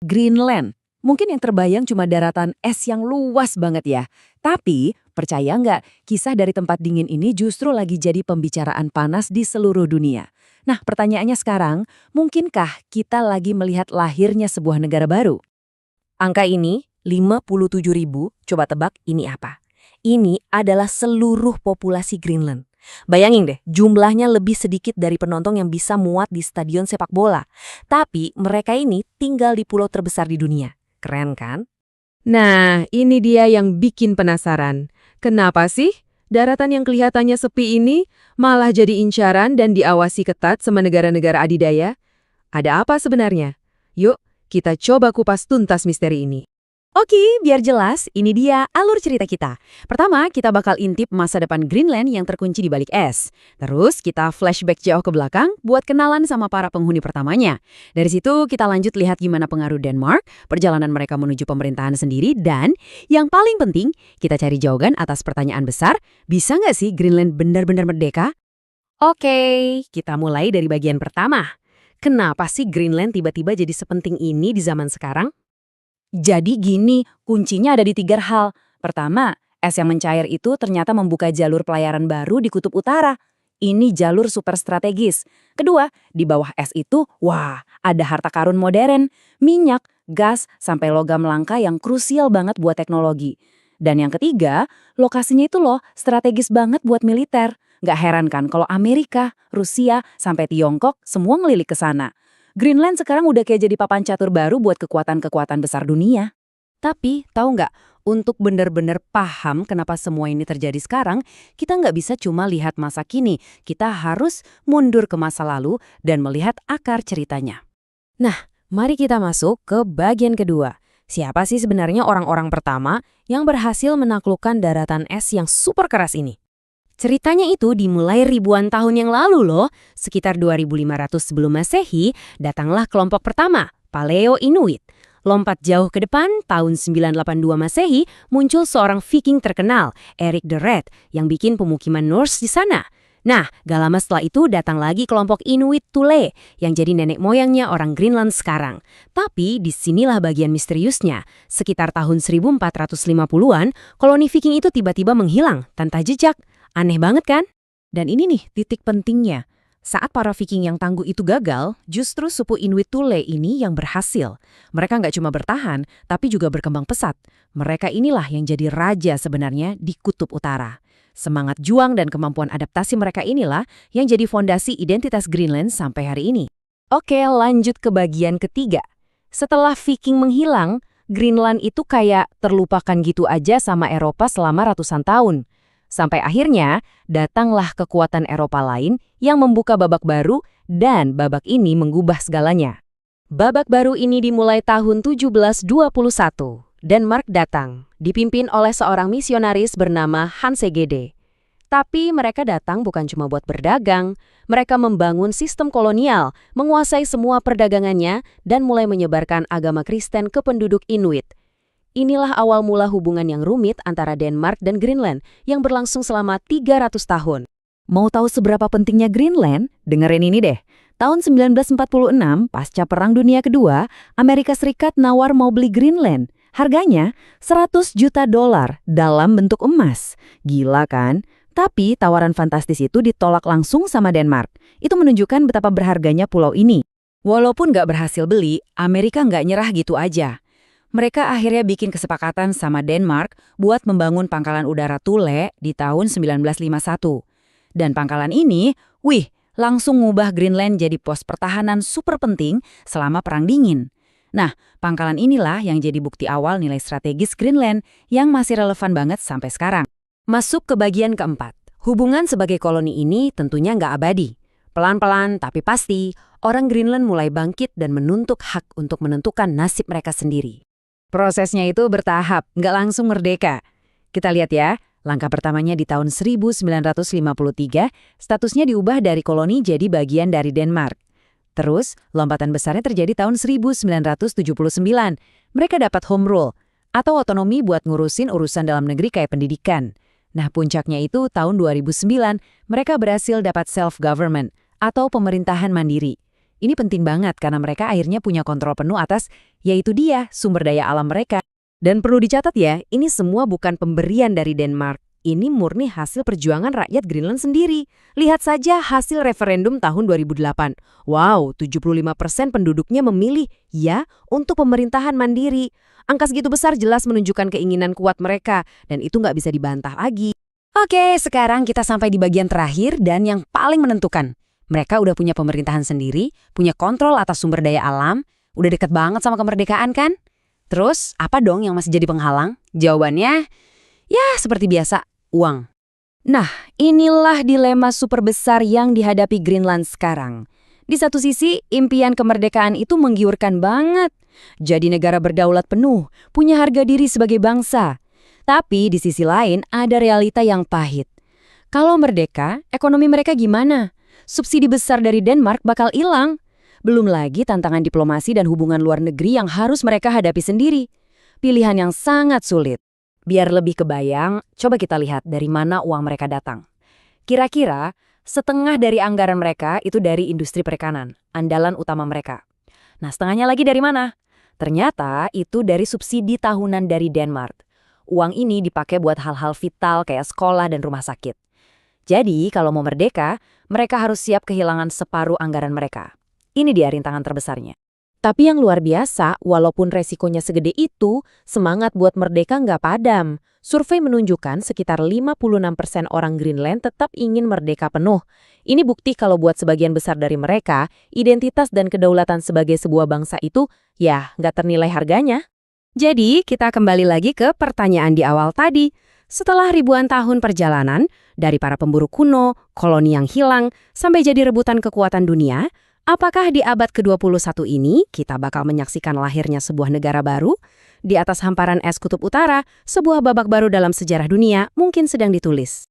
Greenland. Mungkin yang terbayang cuma daratan es yang luas banget ya. Tapi, percaya nggak, kisah dari tempat dingin ini justru lagi jadi pembicaraan panas di seluruh dunia. Nah, pertanyaannya sekarang, mungkinkah kita lagi melihat lahirnya sebuah negara baru? Angka ini, 57.000, coba tebak ini apa? Ini adalah seluruh populasi Greenland. Bayangin deh, jumlahnya lebih sedikit dari penonton yang bisa muat di stadion sepak bola. Tapi mereka ini tinggal di pulau terbesar di dunia. Keren kan? Nah, ini dia yang bikin penasaran. Kenapa sih daratan yang kelihatannya sepi ini malah jadi incaran dan diawasi ketat sama negara-negara adidaya? Ada apa sebenarnya? Yuk, kita coba kupas tuntas misteri ini. Oke, biar jelas, ini dia alur cerita kita. Pertama, kita bakal intip masa depan Greenland yang terkunci di balik es. Terus, kita flashback jauh ke belakang buat kenalan sama para penghuni pertamanya. Dari situ, kita lanjut lihat gimana pengaruh Denmark, perjalanan mereka menuju pemerintahan sendiri, dan yang paling penting, kita cari jawaban atas pertanyaan besar, bisa nggak sih Greenland benar-benar merdeka? Oke, kita mulai dari bagian pertama. Kenapa sih Greenland tiba-tiba jadi sepenting ini di zaman sekarang? Jadi gini, kuncinya ada di 3 hal. Pertama, es yang mencair itu ternyata membuka jalur pelayaran baru di Kutub Utara. Ini jalur super strategis. Kedua, di bawah es itu, wah, ada harta karun modern, minyak, gas, sampai logam langka yang krusial banget buat teknologi. Dan yang ketiga, lokasinya itu loh strategis banget buat militer. Nggak heran kan kalau Amerika, Rusia, sampai Tiongkok semua ngelilik ke sana. Greenland sekarang udah kayak jadi papan catur baru buat kekuatan-kekuatan besar dunia. Tapi, tahu nggak, untuk benar-benar paham kenapa semua ini terjadi sekarang, kita nggak bisa cuma lihat masa kini. Kita harus mundur ke masa lalu dan melihat akar ceritanya. Nah, mari kita masuk ke bagian kedua. Siapa sih sebenarnya orang-orang pertama yang berhasil menaklukkan daratan es yang super keras ini? Ceritanya itu dimulai ribuan tahun yang lalu loh. Sekitar 2500 sebelum Masehi, datanglah kelompok pertama, Paleo-Inuit. Lompat jauh ke depan, tahun 982 Masehi, muncul seorang Viking terkenal, Erik the Red, yang bikin pemukiman Norse di sana. Nah, gak lama setelah itu datang lagi kelompok Inuit Thule, yang jadi nenek moyangnya orang Greenland sekarang. Tapi disinilah bagian misteriusnya. Sekitar tahun 1450-an, koloni Viking itu tiba-tiba menghilang tanpa jejak. Aneh banget kan? Dan ini nih titik pentingnya. Saat para Viking yang tangguh itu gagal, justru suku Inuit Thule ini yang berhasil. Mereka nggak cuma bertahan, tapi juga berkembang pesat. Mereka inilah yang jadi raja sebenarnya di Kutub Utara. Semangat juang dan kemampuan adaptasi mereka inilah yang jadi fondasi identitas Greenland sampai hari ini. Oke, lanjut ke bagian ketiga. Setelah Viking menghilang, Greenland itu kayak terlupakan gitu aja sama Eropa selama ratusan tahun. Sampai akhirnya, datanglah kekuatan Eropa lain yang membuka babak baru dan babak ini mengubah segalanya. Babak baru ini dimulai tahun 1721. Denmark datang, dipimpin oleh seorang misionaris bernama Hans Egede. Tapi mereka datang bukan cuma buat berdagang, mereka membangun sistem kolonial, menguasai semua perdagangannya, dan mulai menyebarkan agama Kristen ke penduduk Inuit. Inilah awal mula hubungan yang rumit antara Denmark dan Greenland yang berlangsung selama 300 tahun. Mau tahu seberapa pentingnya Greenland? Dengerin ini deh. Tahun 1946, pasca Perang Dunia Kedua, Amerika Serikat nawar mau beli Greenland. Harganya $100 juta dalam bentuk emas. Gila kan? Tapi tawaran fantastis itu ditolak langsung sama Denmark. Itu menunjukkan betapa berharganya pulau ini. Walaupun nggak berhasil beli, Amerika nggak nyerah gitu aja. Mereka akhirnya bikin kesepakatan sama Denmark buat membangun pangkalan udara Thule di tahun 1951. Dan pangkalan ini, langsung ngubah Greenland jadi pos pertahanan super penting selama Perang Dingin. Nah, pangkalan inilah yang jadi bukti awal nilai strategis Greenland yang masih relevan banget sampai sekarang. Masuk ke bagian keempat. Hubungan sebagai koloni ini tentunya nggak abadi. Pelan-pelan tapi pasti, orang Greenland mulai bangkit dan menuntut hak untuk menentukan nasib mereka sendiri. Prosesnya itu bertahap, nggak langsung merdeka. Kita lihat ya, langkah pertamanya di tahun 1953, statusnya diubah dari koloni jadi bagian dari Denmark. Terus, lompatan besarnya terjadi tahun 1979. Mereka dapat home rule, atau otonomi buat ngurusin urusan dalam negeri kayak pendidikan. Nah, puncaknya itu tahun 2009, mereka berhasil dapat self-government, atau pemerintahan mandiri. Ini penting banget karena mereka akhirnya punya kontrol penuh atas, yaitu dia, sumber daya alam mereka. Dan perlu dicatat ya, ini semua bukan pemberian dari Denmark. Ini murni hasil perjuangan rakyat Greenland sendiri. Lihat saja hasil referendum tahun 2008. Wow, 75% penduduknya memilih ya untuk pemerintahan mandiri. Angka segitu besar jelas menunjukkan keinginan kuat mereka, dan itu nggak bisa dibantah lagi. Oke, sekarang kita sampai di bagian terakhir dan yang paling menentukan. Mereka udah punya pemerintahan sendiri, punya kontrol atas sumber daya alam, udah deket banget sama kemerdekaan kan? Terus, apa dong yang masih jadi penghalang? Jawabannya, ya seperti biasa, uang. Nah, inilah dilema super besar yang dihadapi Greenland sekarang. Di satu sisi, impian kemerdekaan itu menggiurkan banget. Jadi negara berdaulat penuh, punya harga diri sebagai bangsa. Tapi di sisi lain, ada realita yang pahit. Kalau merdeka, ekonomi mereka gimana? Subsidi besar dari Denmark bakal hilang. Belum lagi tantangan diplomasi dan hubungan luar negeri yang harus mereka hadapi sendiri. Pilihan yang sangat sulit. Biar lebih kebayang, coba kita lihat dari mana uang mereka datang. Kira-kira, setengah dari anggaran mereka itu dari industri perikanan, andalan utama mereka. Nah, setengahnya lagi dari mana? Ternyata itu dari subsidi tahunan dari Denmark. Uang ini dipakai buat hal-hal vital kayak sekolah dan rumah sakit. Jadi, kalau mau merdeka, mereka harus siap kehilangan separuh anggaran mereka. Ini dia rintangan terbesarnya. Tapi yang luar biasa, walaupun resikonya segede itu, semangat buat merdeka nggak padam. Survei menunjukkan sekitar 56% orang Greenland tetap ingin merdeka penuh. Ini bukti kalau buat sebagian besar dari mereka, identitas dan kedaulatan sebagai sebuah bangsa itu, ya nggak ternilai harganya. Jadi, kita kembali lagi ke pertanyaan di awal tadi. Setelah ribuan tahun perjalanan, dari para pemburu kuno, koloni yang hilang, sampai jadi rebutan kekuatan dunia, apakah di abad ke-21 ini kita bakal menyaksikan lahirnya sebuah negara baru? Di atas hamparan es kutub utara, sebuah babak baru dalam sejarah dunia mungkin sedang ditulis.